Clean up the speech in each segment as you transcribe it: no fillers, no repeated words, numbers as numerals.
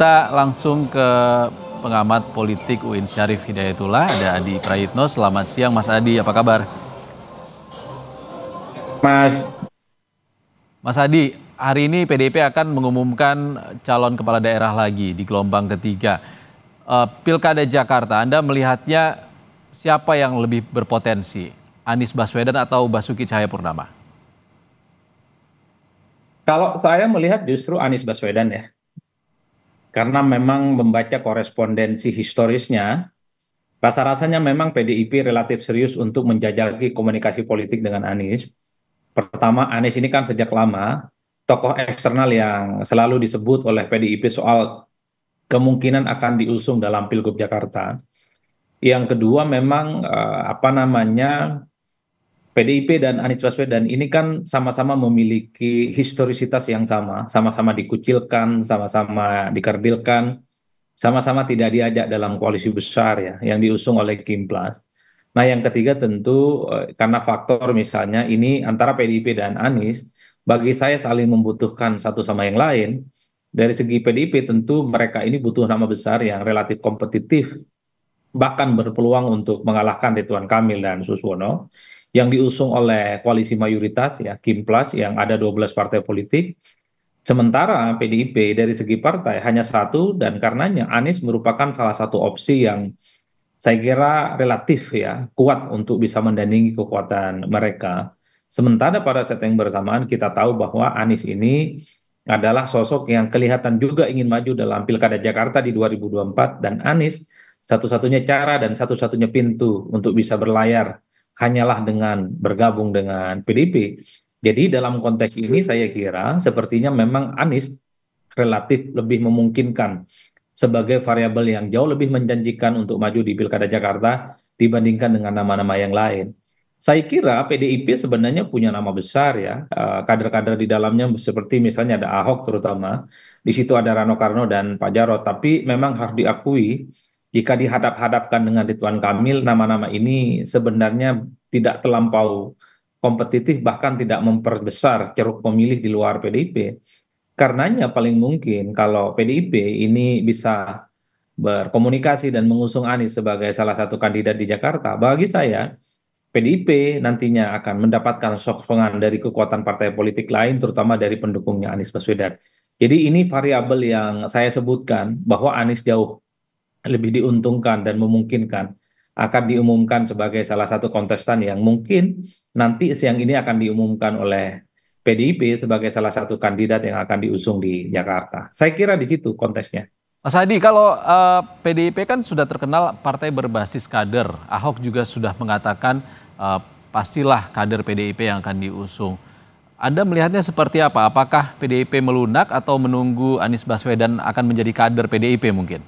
kita langsung ke pengamat politik UIN Syarif Hidayatullah, ada Adi Prayitno. Selamat siang Mas Adi, apa kabar? Mas, Mas Adi, hari ini PDIP akan mengumumkan calon kepala daerah lagi di gelombang ketiga. Pilkada Jakarta, Anda melihatnya siapa yang lebih berpotensi? Anies Baswedan atau Basuki Cahayapurnama? kalau saya melihat justru Anies Baswedan ya, karena memang membaca korespondensi historisnya, rasa-rasanya memang PDIP relatif serius untuk menjajaki komunikasi politik dengan Anies. Pertama, Anies ini kan sejak lama tokoh eksternal yang selalu disebut oleh PDIP soal kemungkinan akan diusung dalam Pilgub Jakarta. Yang kedua, memang PDIP dan Anies Baswedan ini kan sama-sama memiliki historisitas yang sama, sama-sama dikucilkan, sama-sama dikerdilkan, sama-sama tidak diajak dalam koalisi besar ya, yang diusung oleh Kimplas. Nah, yang ketiga tentu karena faktor misalnya ini antara PDIP dan Anies, bagi saya saling membutuhkan satu sama yang lain. Dari segi PDIP tentu mereka ini butuh nama besar yang relatif kompetitif bahkan berpeluang untuk mengalahkan Ridwan Kamil dan Suswono yang diusung oleh koalisi mayoritas ya Kim Plus yang ada 12 partai politik. Sementara PDIP dari segi partai hanya satu dan karenanya Anies merupakan salah satu opsi yang saya kira relatif ya kuat untuk bisa mendandingi kekuatan mereka. Sementara pada saat yang bersamaan kita tahu bahwa Anies ini adalah sosok yang kelihatan juga ingin maju dalam Pilkada Jakarta di 2024 dan Anies satu-satunya cara dan satu-satunya pintu untuk bisa berlayar hanyalah dengan bergabung dengan PDIP. Jadi dalam konteks ini saya kira sepertinya memang Anies relatif lebih memungkinkan sebagai variabel yang jauh lebih menjanjikan untuk maju di Pilkada Jakarta dibandingkan dengan nama-nama yang lain. Saya kira PDIP sebenarnya punya nama besar ya, kader-kader di dalamnya seperti misalnya ada Ahok terutama, di situ ada Rano Karno dan Pak Jarod, tapi memang harus diakui jika dihadap-hadapkan dengan Ridwan Kamil, nama-nama ini sebenarnya tidak terlampau kompetitif, bahkan tidak memperbesar ceruk pemilih di luar PDIP. Karenanya paling mungkin kalau PDIP ini bisa berkomunikasi dan mengusung Anies sebagai salah satu kandidat di Jakarta, bagi saya PDIP nantinya akan mendapatkan sokongan dari kekuatan partai politik lain, terutama dari pendukungnya Anies Baswedan. Jadi ini variabel yang saya sebutkan bahwa Anies jauh lebih diuntungkan dan memungkinkan akan diumumkan sebagai salah satu kontestan yang mungkin nanti siang ini akan diumumkan oleh PDIP sebagai salah satu kandidat yang akan diusung di Jakarta. Saya kira di situ konteksnya. Mas Adi, kalau PDIP kan sudah terkenal partai berbasis kader. Ahok juga sudah mengatakan pastilah kader PDIP yang akan diusung. Anda melihatnya seperti apa? Apakah PDIP melunak atau menunggu Anies Baswedan akan menjadi kader PDIP mungkin?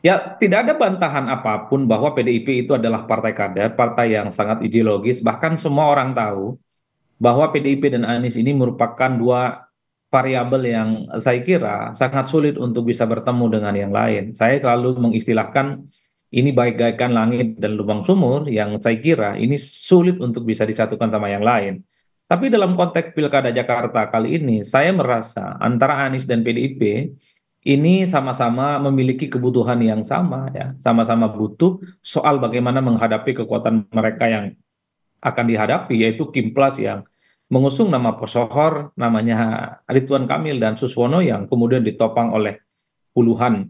Ya, tidak ada bantahan apapun bahwa PDIP itu adalah partai kader, partai yang sangat ideologis. Bahkan semua orang tahu bahwa PDIP dan Anies ini merupakan dua variabel yang saya kira sangat sulit untuk bisa bertemu dengan yang lain. Saya selalu mengistilahkan ini bagaikan langit dan lubang sumur yang saya kira ini sulit untuk bisa disatukan sama yang lain. Tapi dalam konteks Pilkada Jakarta kali ini, saya merasa antara Anies dan PDIP ini sama-sama memiliki kebutuhan yang sama ya, sama-sama butuh soal bagaimana menghadapi kekuatan mereka yang akan dihadapi yaitu Kimplas yang mengusung nama pesohor namanya Ridwan Kamil dan Suswono yang kemudian ditopang oleh puluhan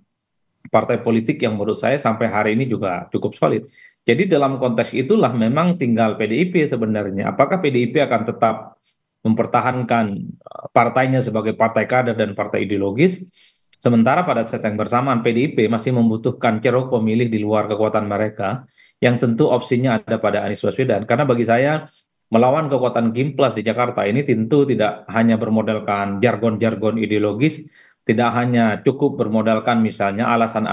partai politik yang menurut saya sampai hari ini juga cukup solid. Jadi dalam konteks itulah memang tinggal PDIP sebenarnya. Apakah PDIP akan tetap mempertahankan partainya sebagai partai kader dan partai ideologis? Sementara pada saat yang bersamaan PDIP masih membutuhkan ceruk pemilih di luar kekuatan mereka yang tentu opsinya ada pada Anies Baswedan. Karena bagi saya melawan kekuatan Gimplas di Jakarta ini tentu tidak hanya bermodalkan jargon-jargon ideologis, tidak hanya cukup bermodalkan misalnya alasan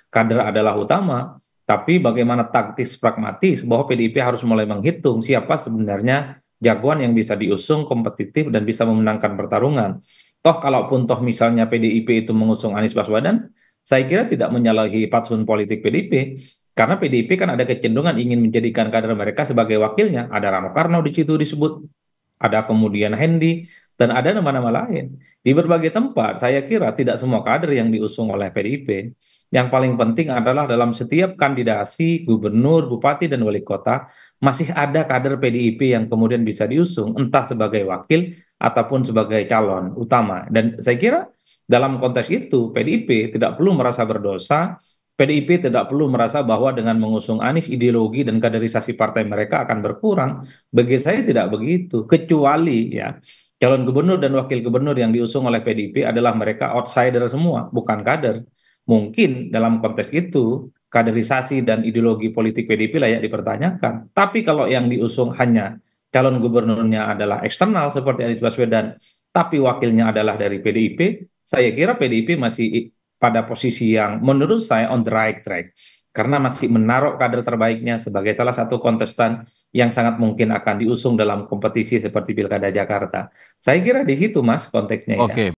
kader adalah utama, tapi bagaimana taktis pragmatis bahwa PDIP harus mulai menghitung siapa sebenarnya jagoan yang bisa diusung kompetitif dan bisa memenangkan pertarungan. Toh kalaupun toh misalnya PDIP itu mengusung Anies Baswedan, saya kira tidak menyalahi patsun politik PDIP. Karena PDIP kan ada kecenderungan ingin menjadikan kader mereka sebagai wakilnya. Ada Rano Karno di situ disebut, ada kemudian Hendi, dan ada nama-nama lain. Di berbagai tempat, saya kira tidak semua kader yang diusung oleh PDIP. Yang paling penting adalah dalam setiap kandidasi gubernur, bupati, dan wali kota, masih ada kader PDIP yang kemudian bisa diusung, entah sebagai wakil ataupun sebagai calon utama. Dan saya kira dalam konteks itu, PDIP tidak perlu merasa berdosa, PDIP tidak perlu merasa bahwa dengan mengusung Anies, ideologi dan kaderisasi partai mereka akan berkurang. Bagi saya tidak begitu, kecuali ya calon gubernur dan wakil gubernur yang diusung oleh PDIP adalah mereka outsider semua, bukan kader. Mungkin dalam konteks itu, kaderisasi dan ideologi politik PDIP layak dipertanyakan. Tapi kalau yang diusung hanya calon gubernurnya adalah eksternal seperti Anies Baswedan, tapi wakilnya adalah dari PDIP, saya kira PDIP masih pada posisi yang menurut saya on the right track. Karena masih menaruh kader terbaiknya sebagai salah satu kontestan yang sangat mungkin akan diusung dalam kompetisi seperti Pilkada Jakarta. Saya kira di situ Mas konteksnya ya. Oke.